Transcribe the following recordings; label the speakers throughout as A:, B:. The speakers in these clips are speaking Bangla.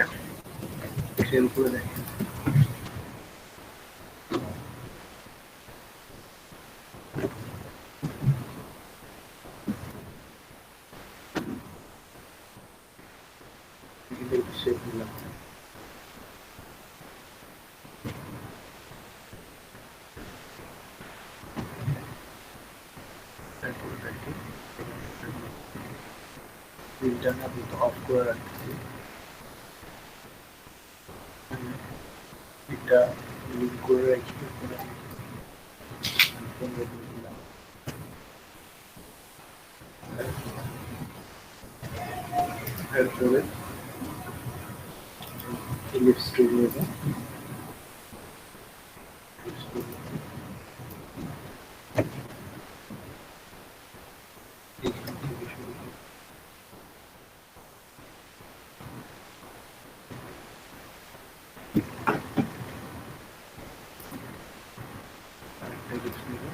A: এখন সেল করে দেখেন। শেপ দিলাম। তারপরে দেখি প্রিন্টার না কিন্তু অফ করে রাখতেছি। এটা লিঙ্ক করে রাখি। এরপরে ইলিপস টুল নেব। এখান থেকে শুরু করে আরেকটা ইলিপস নেব।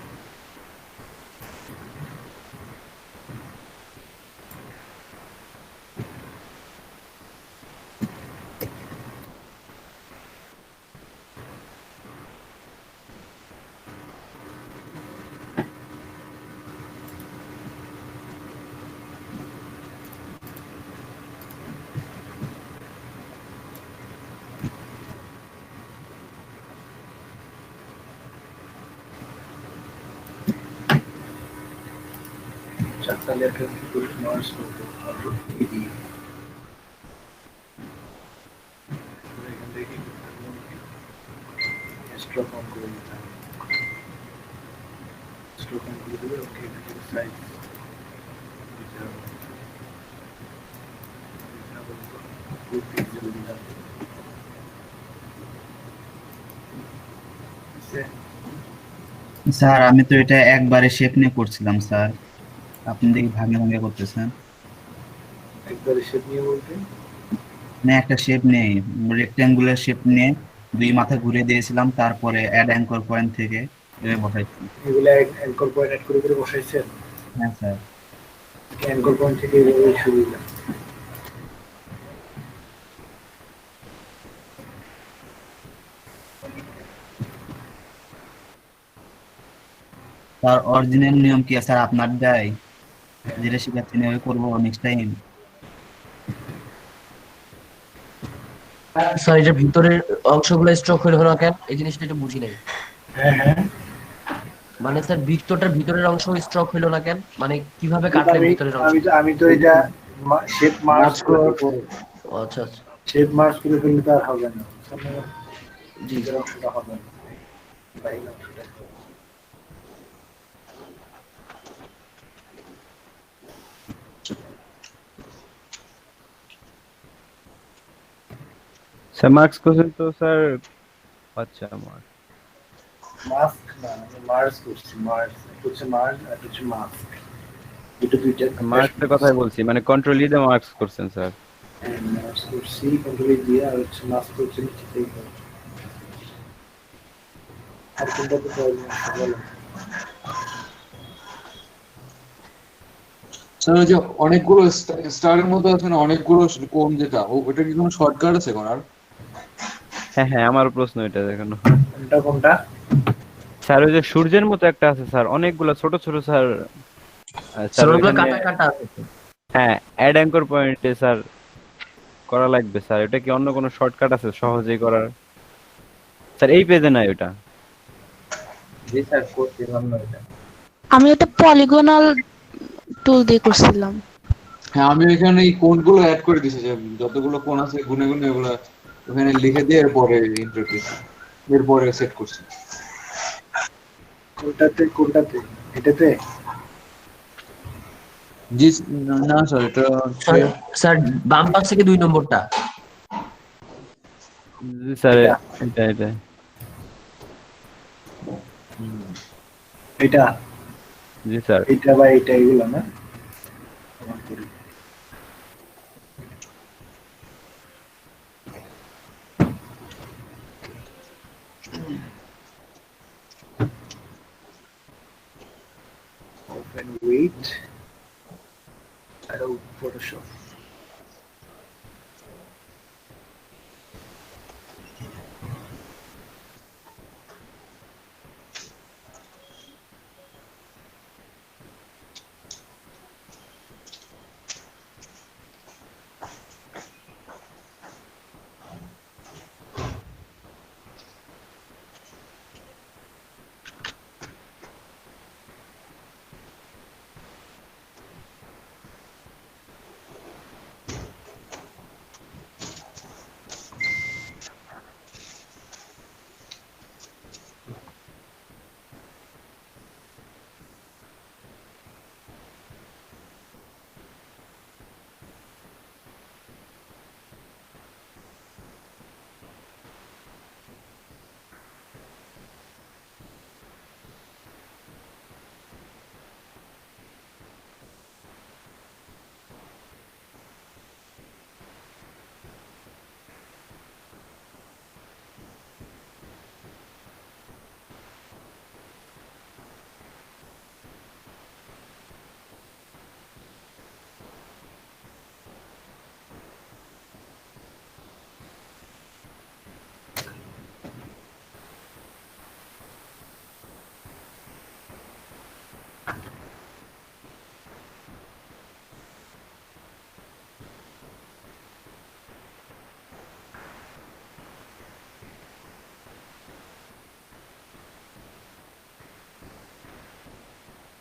A: চারটা লেটার কি করে মার্জ করতে হবে এই দিয়ে। এখান থেকে স্ট্রোক অন করে দিতে হবে। স্ট্রোক অন করে দেবে। ওকে, এটা থেকে সাইজ দিতে হবে। ফুল পিক্সেল দিলাম।
B: স্যার আমি তো এটা একবারে শেপ নিয়ে করছিলাম স্যার, আপনি দেখি ভাঙে ভাঙে করতেছেন।
A: একবারে শেপ নিয়ে বলতে
B: মানে একটা শেপ নেই, রেক্টেঙ্গুলার শেপ নিয়ে দুই মাথা ঘুরে দিয়েছিলাম, তারপরে অ্যাড অ্যাঙ্কর পয়েন্ট থেকে এভাবে বসাইছি।
A: এগুলা অ্যাঙ্কর পয়েন্ট অ্যাড করে করে বসাইছেন।
B: হ্যাঁ স্যার।
A: অ্যাঙ্কর পয়েন্ট থেকে এইভাবে শুরু দিলাম।
B: তার অরিজিনাল নিয়ম কি স্যার আপনার দেয়, যেটা শিখাচ্ছেন এভাবে করবো নেক্সট টাইম?
C: স্যার এটার ভিতরের অংশগুলো স্ট্রোক হলো না কেন, এই জিনিসটা একটু বুঝি নাই।
A: হ্যাঁ হ্যাঁ,
C: মানে স্যার বৃত্তটার ভিতরের অংশ স্ট্রোক হলো না কেন, মানে কিভাবে কাটলে
A: আমি
C: ভিতরের অংশ?
A: আমি তো এটা শেপ মার্জ করে পরে
C: ও আচ্ছা আচ্ছা,
A: শেপ মার্জ করে ফেললে তো আর হবে না।
C: জি
A: ভিতরের অংশটা হবে না, বাইরের অংশটা।
D: স্যার মার্কস কোশ্চেন তো স্যার, আচ্ছা মার্ক
A: মাস্ক না, আমি মার্জ করছি। মার্জ হচ্ছে মার্জ আর হচ্ছে মাস্ক, দুটো দুইটা
D: মার্কসের কথাই বলছি, মানে কন্ট্রোল ই দিয়ে মার্কস করছেন স্যার।
A: মার্জ করছি কন্ট্রোল দিয়ে, আর হচ্ছে মাস্ক করছি নিচে থেকে। আর কোনটা তো প্রবলেম আছে বলো।
E: স্যার ওই যে অনেকগুলো স্টারের মধ্যে আছে না, অনেকগুলো কোণ, যেটা ওটা কি কোনো শর্টকাট আছে করার?
D: হ্যাঁ হ্যাঁ, আমার প্রশ্ন এটা দেখুন।
A: কোনটা কোনটা?
D: স্যার ওই যে সূর্যের মতো একটা আছে স্যার, অনেকগুলো ছোট ছোট স্যার। স্যার
C: স্যার ওগুলো
D: ওইখানে
C: কাটা কাটা আছে তো।
D: হ্যাঁ অ্যাড অ্যাঙ্কর পয়েন্টে স্যার করা লাগবে স্যার। এটা কি অন্য কোনো শর্টকাট আছে সহজেই করার? স্যার এই পেজে নাই ওটা।
B: জি স্যার, করছিলাম না এটা।
F: আমি এটা পলিগনাল টুল দিয়ে করছিলাম।
E: হ্যাঁ, আমি এখানে এই কোণগুলো অ্যাড করে দিয়েছি, যে যতগুলো কোণ আছে গুনে গুনে ওগুলো ওখানে লিখে দিয়ে এরপরে ইন্টার দিয়েছি, এরপরে সেট করছি।
A: কোনটাতে কোনটাতে? এটাতে?
E: জি না স্যার, এটা হচ্ছে
C: স্যার স্যার বাম পাশ থেকে 2 নম্বরটা।
D: জি স্যার,
A: এটা
D: এটা এটা
A: এটা
D: জি স্যার।
A: এটা বা এটা এগুলো না? আমার করি। Open with Adobe Photoshop.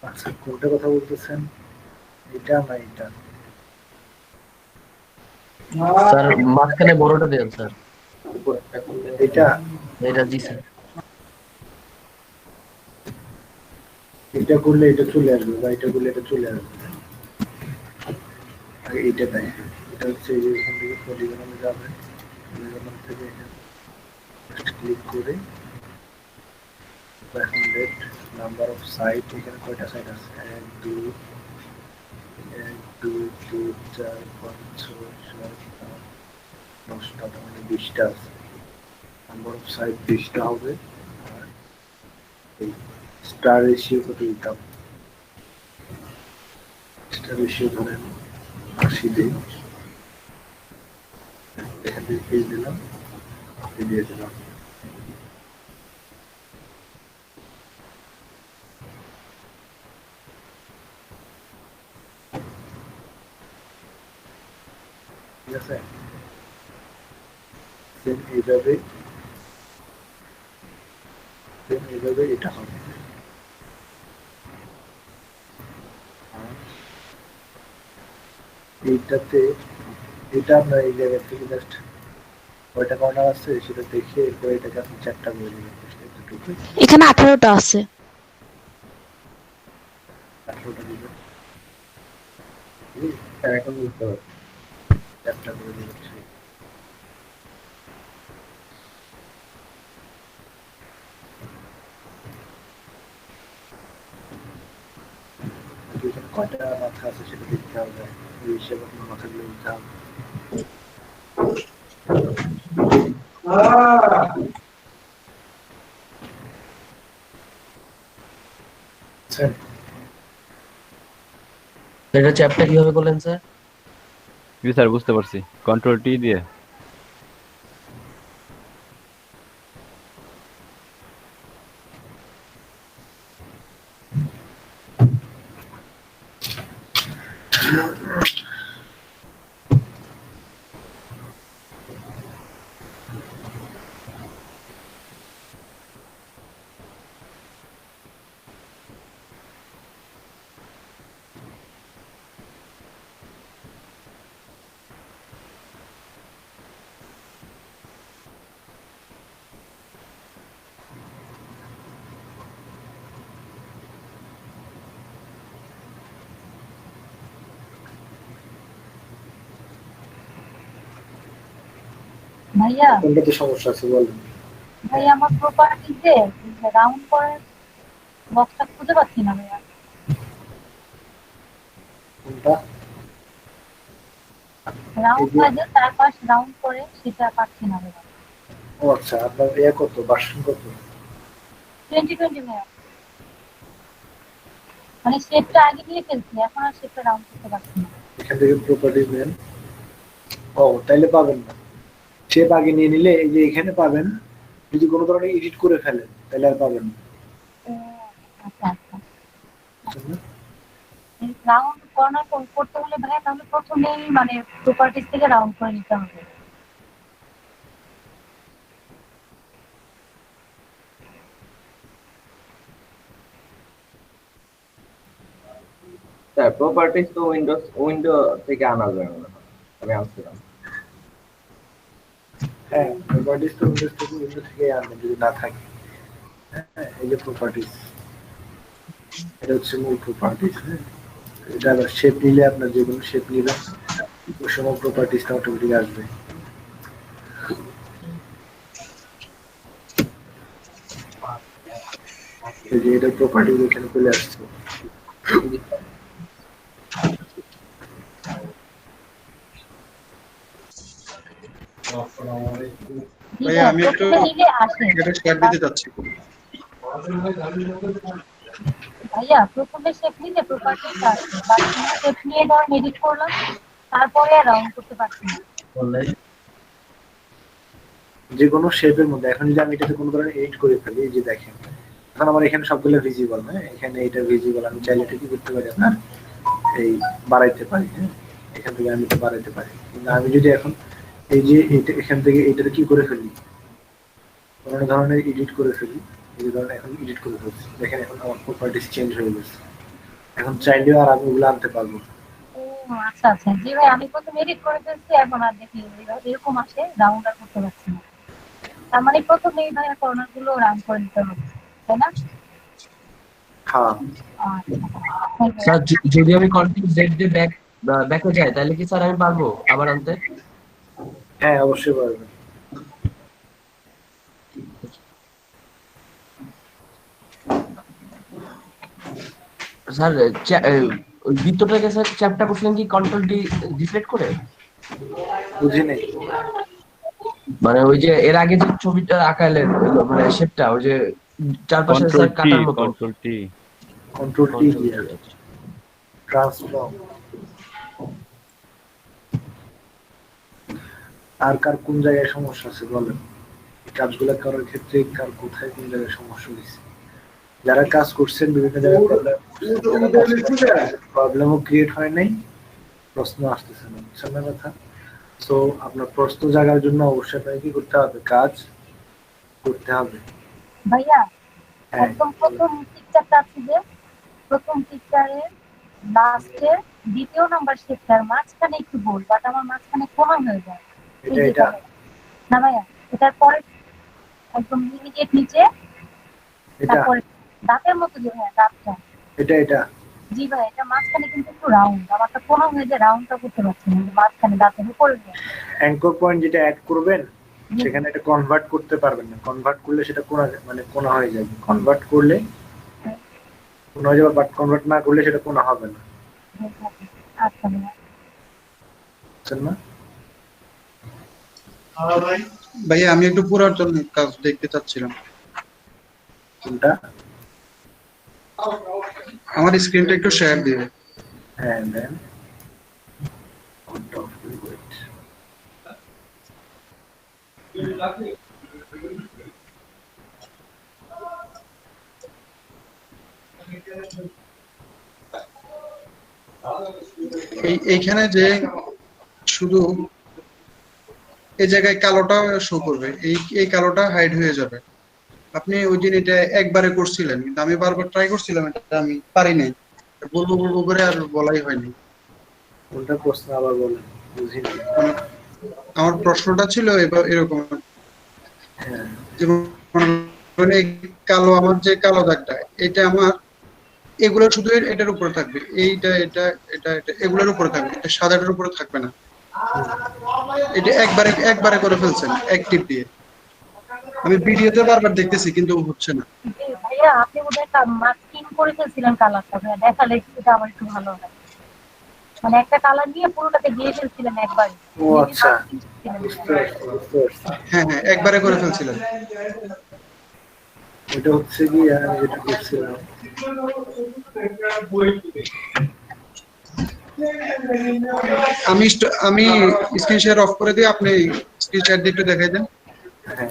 A: আচ্ছা কোনটা কথা বলতেছেন? এটা না এটা?
C: স্যার মাঝখানে বড়টা দেন স্যার।
A: এটা
C: এটা জি স্যার।
A: এটা করলে এটা চলে আসবে, বা এটা করলে এটা চলে আসবে। আগে এইটা তাই, এটা হচ্ছে এই যে এখান থেকে পলিগনে যাবে, পলিগন থেকে ক্লিক করে 500 নাম্বার অফ সাইট, এখানে কয়টা সাইট আছে? 1 2 1 2 3 4 5 6 7 8 10টা, তার মানে 20টা আছে। নাম্বার অফ সাইট 20টা হবে। আর এই স্টার রেশিও কত দিতাম? স্টার রেশিও ধরেন 80 দিই, এখান থেকে পেজ দিলাম, দিয়ে দিলাম। ঠিক আছে, দেন এইভাবে এটা হবে। আর এইটাতে, এটা আপনার এই জায়গা থেকে জাস্ট কয়টা কর্নার আছে সেটা দেখে এরপরে এটাকে আপনি 4টা করে দিবেন, এতটুকু
F: এখানে 18টা আছে।
A: 18টা দিবেন,
E: এখন বুঝতে পারছি।
A: 4টা করে দিবেন। এখানে কয়টা মাথা আছে সেটা দেখতে হবে, ওই হিসেবে আপনার মাথাগুলো দিতে হবে। স্যার
C: এটা চ্যাপ্টার কিভাবে করলেন স্যার?
D: জি স্যার বুঝতে পারছি, কন্ট্রোল টি দিয়ে।
G: ভাইয়া
A: কোনটাতে সমস্যা আছে বলেন।
G: ভাইয়া আমার প্রপার্টিতে রাউন্ড করার বক্সটা খুঁজে পাচ্ছি না ভাইয়া।
A: কোনটা?
G: রাউন্ড হয় যে চারপাশ রাউন্ড করে সেটা পাচ্ছি না ভাইয়া।
A: ও আচ্ছা, আপনার ইয়ে কত, ভার্সন কত?
G: 2020 ভাইয়া, মানে শেপটা আগে দিয়ে ফেলছি, এখন আর শেপটা রাউন্ড করতে পারছি না।
A: এখান থেকে প্রপার্টিজ নেন। ও তাইলে পাবেন না, শেপ আগে নিয়ে নিলে এই যে এখানে পাবেন, যদি কোনো ধরনের এডিট করে ফেলেন তাহলে আর পাবেন না।
G: ও, আচ্ছা আচ্ছা।
A: বুঝছেন না?
G: রাউন্ড কর্নার করতে হলে ভাইয়া তাহলে প্রথমেই মানে প্রপার্টিজ থেকে রাউন্ড করে নিতে হবে।
H: স্যার প্রপার্টিজ তো উইন্ডো থেকে আনা যায় না, আমি আনছিলাম।
A: হ্যাঁ, প্রপার্টিজ তো উইন্ডো থেকে আনবেন যদি না থাকে। হ্যাঁ, এই যে প্রপার্টিজ, এটা হচ্ছে মূল প্রপার্টিজ। হ্যাঁ, এটা আবার শেপ নিলে আপনার যে কোনো শেপ নিলে ওই সময় প্রপার্টিজটা অটোমেটিক আসবে। এই যে এটা প্রপার্টিজ এখানে চলে আসছে।
G: ভাইয়া আমি একটু নিলে আসে
I: এটা শেয়ার দিতে যাচ্ছি।
G: ভাইয়া প্রথমে শেপ নিলে প্রপার্টিজটা আসে, বাট শেপ নিয়ে ধরুন এডিট করলাম, তারপরে আর রাউন্ড করতে পারছি না।
A: যে কোনো শেপের মধ্যে এখন যদি আমি এটাতে কোনো ধরনের এডিট করে ফেলি, এই যে দেখেন এখন আমার এখানে সবগুলো ভিজিবল। হ্যাঁ, এখানে এটা ভিজিবল, আমি চাইলে এটা কি করতে পারি আপনার এই বাড়াইতে পারি। হ্যাঁ, এখান থেকে আমি এটা বাড়াইতে পারি, কিন্তু আমি যদি এখন এই যে এটা এখান থেকে এইটা কি করে ফেলি, কোনো ধরনের এডিট করে ফেলি, এই যে ধরনের এখন এডিট করে ফেলছি, দেখেন এখন আমার প্রপার্টিস চেঞ্জ হয়ে গেছে। এখন চাইলেও আর আমি ওগুলো আনতে পারবো না।
G: ও আচ্ছা আচ্ছা, জি ভাই আমি প্রথম এডিট করে ফেলছি, এখন আর দেখি এরকম আসে, রাউন্ড আর করতে পারছি না। তার মানে প্রথমে এই ধরনের কর্নার গুলো রাউন্ড করে নিতে হবে, তাই না?
A: হ্যাঁ,
G: আচ্ছা
C: স্যার যদি আমি কন্ট্রোল জেড দিয়ে ব্যাকে যাই তাহলে কি স্যার আমি পারবো আবার আনতে?
A: হ্যাঁ অবশ্যই পারবেন।
C: স্যার ওই বৃত্তটাকে স্যার চ্যাপটা করছিলেন কি কন্ট্রোল ডি ডিসলেক্ট করে?
A: বুঝি নেই।
C: মানে ওই যে এর আগে যে ছবিটা আঁকাইলেন মানে শেপটা ওই যে চারপাশে
D: কন্ট্রোল
C: স্যার
D: টি,
C: কাটার মতো।
D: Control T.
A: কন্ট্রোল টি দিয়ে ট্রান্সফর্ম। আর কার কোন জায়গায় সমস্যা আছে বলেন, এই কাজগুলো করার ক্ষেত্রে কার কোথায় কোন জায়গায় সমস্যা হয়েছে? যারা কাজ করছেন বিভিন্ন জায়গায় প্রবলেমও ক্রিয়েট হয় নাই, প্রশ্ন আসতেছে না, বুঝছেন না কথা? তো আপনার প্রশ্ন জাগার জন্য অবশ্যই আপনাকে কি করতে হবে, কাজ করতে হবে।
G: ভাইয়া,
A: হ্যাঁ
G: একদম প্রথম পিকচারটা আছে যে, প্রথম পিকচারের লাস্টে দ্বিতীয় নাম্বার শেপটার মাঝখানে একটু গোল, বাট আমার মাঝখানে কোনা হয়ে যায়। এই
A: এটা
G: যে
A: এটা
G: এটা। না ভাইয়া, এটার পরে একদম ইমিডিয়েট নিচে,
A: এটা
G: তারপরে দাঁতের মতো যে ভাইয়া দাঁতটা,
A: এটা এটা
G: জি ভাই এটা মাঝখানে কিন্তু একটু রাউন্ড, আমারটা কোনা হয়ে যায়, রাউন্ডটা করতে পারছি না, কিন্তু মাঝখানে দাঁতের উপরে নিয়ে।
A: অ্যাঙ্কর পয়েন্ট যেটা অ্যাড করবেন সেখানে এটা কনভার্ট করতে পারবেন না, কনভার্ট করলে সেটা কোনা মানে কোনা হয়ে যাবে, কনভার্ট করলে কোনা হয়ে যাবে, বাট কনভার্ট না করলে সেটা কোনা হবে না,
G: আচ্ছা ভাইয়া।
A: বুঝছেন না?
I: ভাইয়া আমি একটু পুরাতন কাজ দেখতে চাচ্ছিলাম।
A: কোনটা?
I: আমার স্ক্রিনটা একটু শেয়ার দিবে।
A: হ্যাঁ দেন।
I: এইখানে যে শুধু এই জায়গায় কালোটা শো করবে, এই কালোটা হাইড হয়ে যাবে। আপনি ওই দিন এটা একবারে করছিলেন, কিন্তু আমি বারবার ট্রাই করছিলাম, এটা আমি পারি নাই, বলবো বলবো করে আর বলাই হয়নি।
A: কোনটা প্রশ্ন আবার বলেন, বুঝিনি।
I: আমার প্রশ্নটা ছিল এরকম,
A: হ্যাঁ
I: যেমন এই কালো, আমার যে কালো দাগটা, এটা আমার এগুলো শুধু এটার উপরে থাকবে, এইটা এটা এটা এটা এগুলোর উপরে থাকবে, এটা সাদাটার উপরে থাকবে না। এটা একবারে করে ফেলছেন অ্যাক্টিভ দিয়ে। আমি ভিডিওতে বারবার দেখতেছি কিন্তু হচ্ছে না।
G: জি ভাইয়া, আপনি বোধহয় মাস্কিং করে ফেলছিলেন কালারটা, ভাইয়া দেখালে এটা আমার একটু ভালো হয়। মানে একটা কালার নিয়ে পুরোটাতে দিয়ে ফেলছিলেন একবার।
A: ও আচ্ছা, বুঝতে পারছি বুঝতে পারছি।
I: হ্যাঁ হ্যাঁ, একবারে করে ফেলছিলেন।
A: এটা হচ্ছে কি আমি যেটা করছিলাম,
I: আমি স্ক্রিন শেয়ার অফ করে দিয়ে আপনি স্ক্রিন শেয়ার দিয়ে একটু দেখাই দেন।
A: হ্যাঁ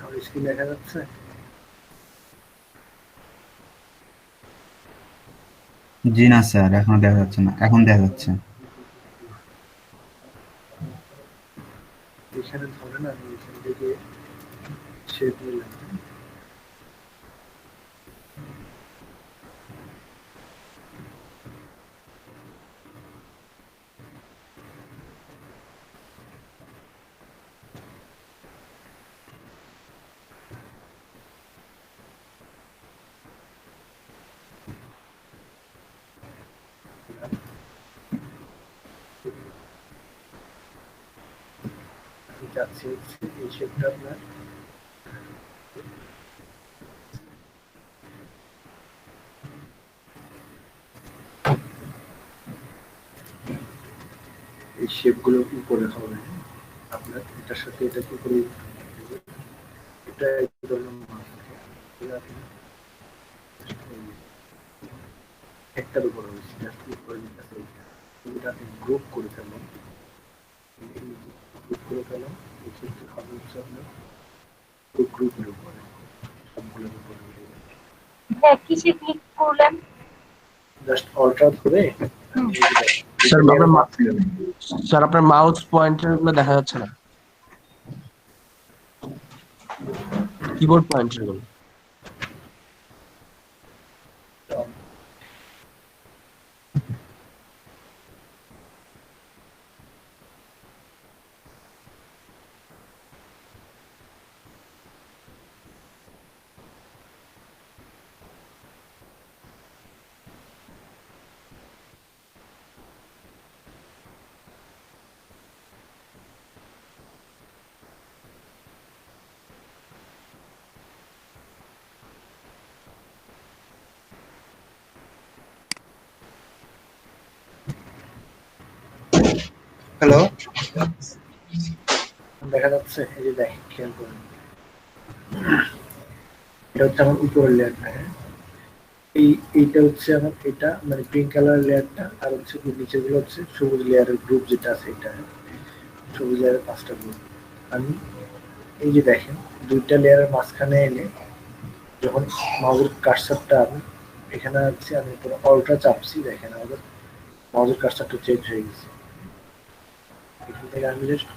A: আমার স্ক্রিন দেখা যাচ্ছে?
B: জি না স্যার, এখনো দেখা যাচ্ছে না, এখন দেখা যাচ্ছে।
A: এখানে ধরেন আমি এখান থেকে শেপ নিলাম, যাচ্ছে এই শেপটা আপনার এই শেপগুলো উপরে হবে, আপনার এটার সাথে এটা কি করে এটা এক ধরনের মাছ, একটার উপরে হয়েছে, জাস্ট উপরে যেটা এটা গ্রুপ করে ফেললাম, গ্রুপ করে ফেললাম, এই ক্ষেত্রে হবে হচ্ছে আপনার গ্রুপের উপরে, সবগুলোর উপরে
G: হ্যাঁ, কিসে ক্লিক করলেন?
A: জাস্ট অল্টার করে।
C: স্যার আপনার মাউস পয়েন্টার গুলো দেখা যাচ্ছে না। কিবোর্ড পয়েন্টার গুলো।
I: হ্যালো,
A: দেখা যাচ্ছে, এই যে দেখেন, খেয়াল করুন, এটা হচ্ছে আমার উপরের লেয়ারটা। হ্যাঁ, এইটা হচ্ছে আমার, এটা মানে পিঙ্ক কালার লেয়ারটা, আর হচ্ছে নিচে গুলো হচ্ছে সবুজ লেয়ারের গ্রুপ যেটা আছে, এটা সবুজ লেয়ারের 5টা গ্রুপ। আমি এই যে দেখেন, 2টা লেয়ারের মাঝখানে এনে যখন মাউসের কার্সারটা আমি এখানে আছে, আমি পুরো অল্ট্রা চাপছি, দেখেন আমাদের মাউসের কার্সারটা চেঞ্জ হয়ে গেছে। এখান থেকে আমি জাস্ট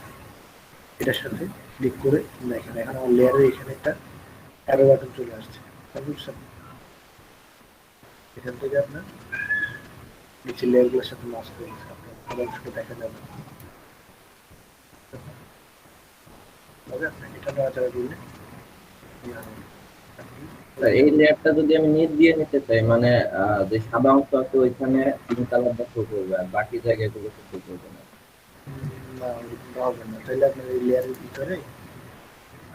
A: এটার সাথে ক্লিক করে দেখেন, এখন আমার লেয়ারের এখানে একটা অ্যারো বাটন চলে আসছে, বুঝছেন? এখান থেকে আপনার নিচে লেয়ারগুলোর সাথে মাস করে গেছে, আপনার অংশটা দেখা যাবে। তবে আপনার এটা নড়াচড়া করলে
H: এই লেয়ারটা যদি আমি নিচ দিয়ে নিতে চাই, মানে যে সাদা অংশ আছে ওইখানে পিঙ্ক কালারটা শো করবে, আর বাকি জায়গাগুলো শো করবে না।
A: না, ওরকমটা হবে না। তাহলে আপনার এই লেয়ারের ভিতরে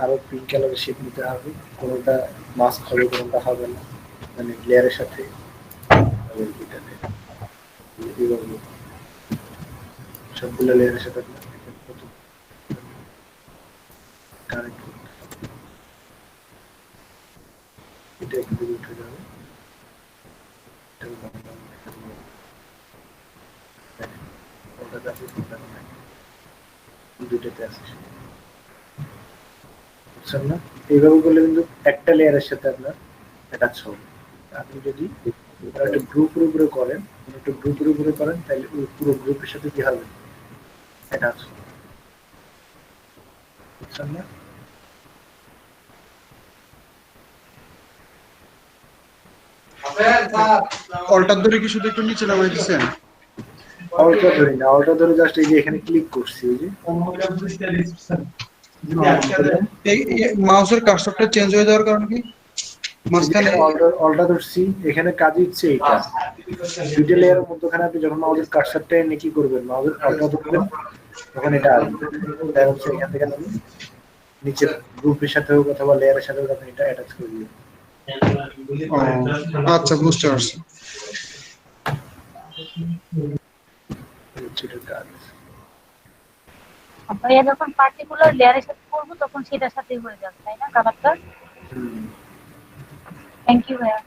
A: আরো পিঙ্ক কালারের শেপ নিতে হবে, কোনোটা মাস্ক হবে, কোনোটা হবে না, মানে লেয়ারের সাথে এটাতে এইভাবে সবগুলো লেয়ারের সাথে আপনার কানেক্ট করতে হবে। এটা একটু দূরে উঠে যাবে, এটাও ভালো লাগবে। দেখেন, ওটাতে আছে, ওটাতে নাই, দুটোতে আছে। বুঝছেন না? এইভাবে করলে কিন্তু একটা লেয়ারের সাথে আপনার অ্যাটাচ হবে। আপনি যদি একটা গ্রুপের উপরে করেন, একটু গ্রুপের উপরে করেন, তাহলে ওই পুরো গ্রুপের সাথে কি হবে, অ্যাটাচ হবে। বুঝছেন না?
I: অল্টার ধরে কি শুধু একটু নিচে নামাই দিচ্ছেন?
A: অল্টা ধরি না, অল্টা ধরে জাস্ট এই যে এখানে ক্লিক করছি, এই যে
I: মাউসের কার্সরটা চেঞ্জ হয়ে যাওয়ার কারণ কি? মাঝখানে
A: অল্টা ধরছি, এখানে কাজ হচ্ছে এইটা, 2টা লেয়ারের মধ্যখানে আপনি যখন মাউসের কার্সারটা এনে কি করবেন, মাউসের অল্টা ধরবেন, তখন এটা আসবে। তাই হচ্ছে এখান থেকে আপনি নিচের গ্রুপের সাথে হোক অথবা লেয়ারের সাথে হোক আপনি এটা অ্যাটাচ করে দিবেন।
I: আচ্ছা, বুঝতে পারছি।
A: এটার কাজ।
G: ভাইয়া যখন পার্টিকুলার লেয়ারের সাথে করবো তখন সেটার সাথেই হয়ে যাবে, তাই না কালারটা? থ্যাংক ইউ ভাইয়া।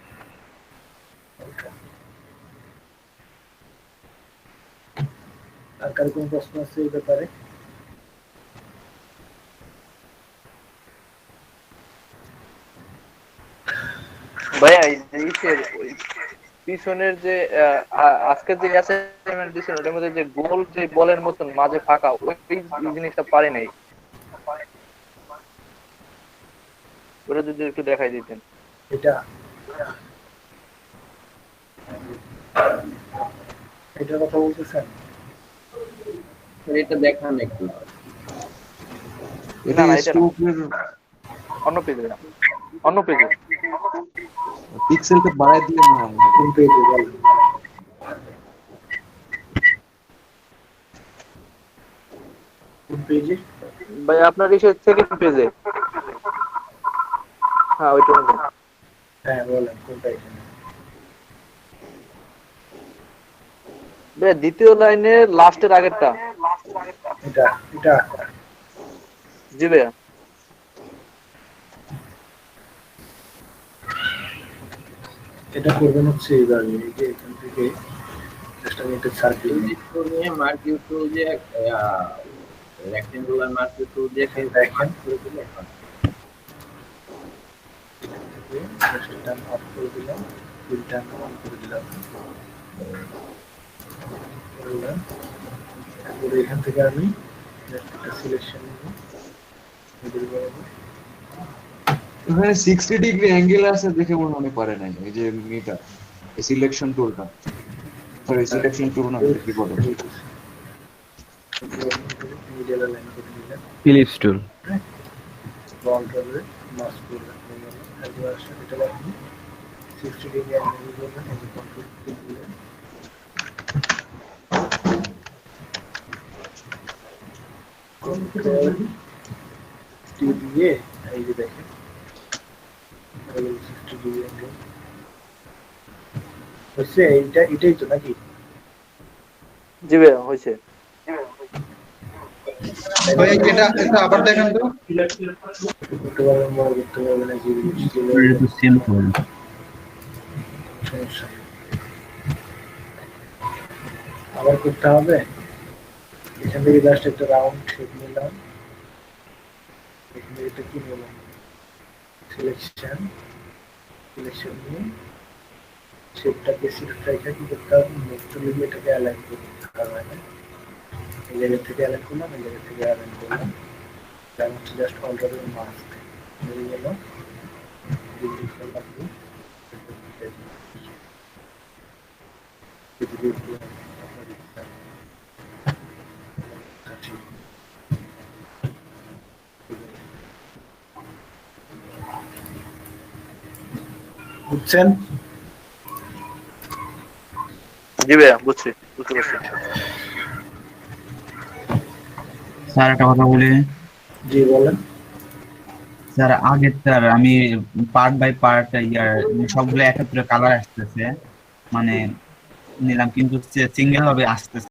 A: আর কার কোনো প্রশ্ন আছে এই ব্যাপারে?
J: ভাইয়া এই যে ওই পিছনের যে আজকে যে অ্যাসাইনমেন্ট দিছেন ওটার মধ্যে যে গোল যে বলের মতন মাঝে ফাঁকা, ওই জিনিসটা পারি নাই, ওটা যদি একটু দেখাই দিতেন।
A: এটা এটার কথা বলতেছেন?
H: এটা দেখান একটু।
J: না না, এটা অন্য পেজে, অন্য পেজে
E: পিক্সেলটা বাড়ায় দিলে না হয়।
A: কোন পেজে বলেন? কোন পেজে?
J: ভাই আপনার এই সেকেন্ড পেজে। হ্যাঁ ওইটা।
A: হ্যাঁ বলেন, কোনটা? এখানে
J: দ্বিতীয় লাইনে লাস্টের আগেরটা।
A: এটা এটা
J: জি ভাইয়া।
A: এটা করবেন হচ্ছে এইভাবে, এই যে এখান থেকে জাস্ট আমি একটা সার্কেল নিই,
H: নিয়ে মার্কিউ টুল দিয়ে রেক্টেঙ্গুলার মার্কিউ টুল দিয়ে
A: দেখেন
H: করে দিলে
A: জাস্ট টার্ন অফ করে দিলাম, ফুল টার্ন অন করে দিলাম। তারপরে এখান থেকে আমি জাস্ট একটা সিলেকশন নিব, মিডল বানাবো,
E: ওখানে 60 ডিগ্রি অ্যাঙ্গেল আছে দেখে মনে মনে পারে নাই এই যে এটা সিলেকশন টুলটা, সরি সিলেকশন টুল না কি বলে,
A: মিডল লাইন করে নিলাম,
D: ফিলিপস টুল।
A: কন্ট্রোলে মাস করলাম, একবার এটা রাখি 60 ডিগ্রি অ্যাঙ্গেল করবেন, এই যে কন্ট্রোল ক্লিক দিলেন, কন্ট্রোল টি দিয়ে এই যে দেখেন 60 ডিগ্রি অ্যাঙ্গেল হচ্ছে, এটাই তো নাকি?
J: জি ভাইয়া হয়েছে।
I: ভাই এটা এটা আবার দেখেন তো।
A: করতে পারবেন বা করতে পারবেন না, যে
B: এটা তো সিম্পল।
A: সমস্যা নেই। আবার করতে হবে, এখান থেকে জাস্ট একটা রাউন্ড শেপ নিলাম, এখান থেকে এটা কি নিলাম, সিলেকশন নিয়ে শেপটাকে শিফট রেখে কি করতে হবে, নেক্সট লিখে এটাকে অ্যালাইন করতে হবে, এই জায়গা থেকে অ্যালাইন করলাম, এই জায়গা থেকে অ্যালাইন করলাম, তার হচ্ছে জাস্ট কন্ট্রোলের মাস্ক হয়ে গেল, ডিলিট করলাম, বুঝছেন?
J: জি ভাইয়া বুঝতে পারছি।
B: স্যার একটা কথা বলি।
A: জি বলেন।
B: স্যার আগে স্যার আমি পার্ট বাই পার্ট সবগুলো একত্রে কালার আসতেছে, মানে নিলাম কিন্তু সিঙ্গেল ভাবে আসতেছে